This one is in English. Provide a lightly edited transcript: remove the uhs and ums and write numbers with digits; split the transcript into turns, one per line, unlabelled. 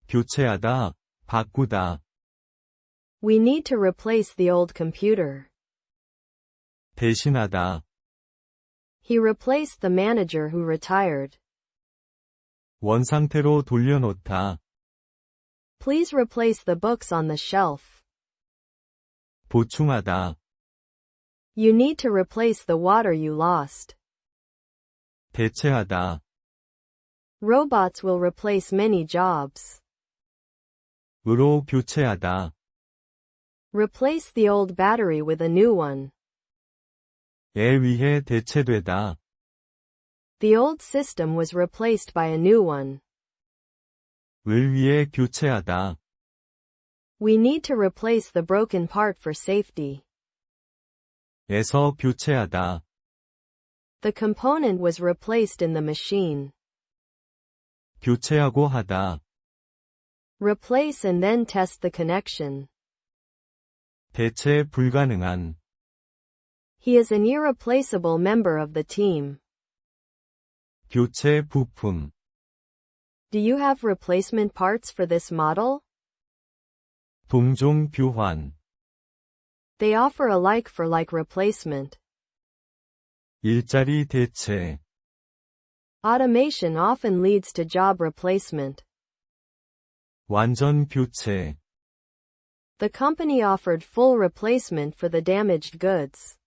교체하다, 바꾸다.
We need to replace the old computer.
대신하다.
He replaced the manager who retired.
원상태로 돌려놓다.
Please replace the books on the shelf.
보충하다.
You need to replace the water you lost.
대체하다.
Robots will replace many jobs.
으로 교체하다.
Replace the old battery with a new one.
에 의해 대체되다.
The old system was replaced by a new one.
을 위해 교체하다.
We need to replace the broken part for safety.
에서 교체하다.
The component was replaced in the machine.
교체하고 하다.
Replace and then test the connection.
대체 불가능한.
He is an irreplaceable member of the team.
교체 부품.
Do you have replacement parts for this model?
동종 교환.
They offer a like-for-like replacement.
일자리 대체.
Automation often leads to job replacement.
완전 교체.
The company offered full replacement for the damaged goods.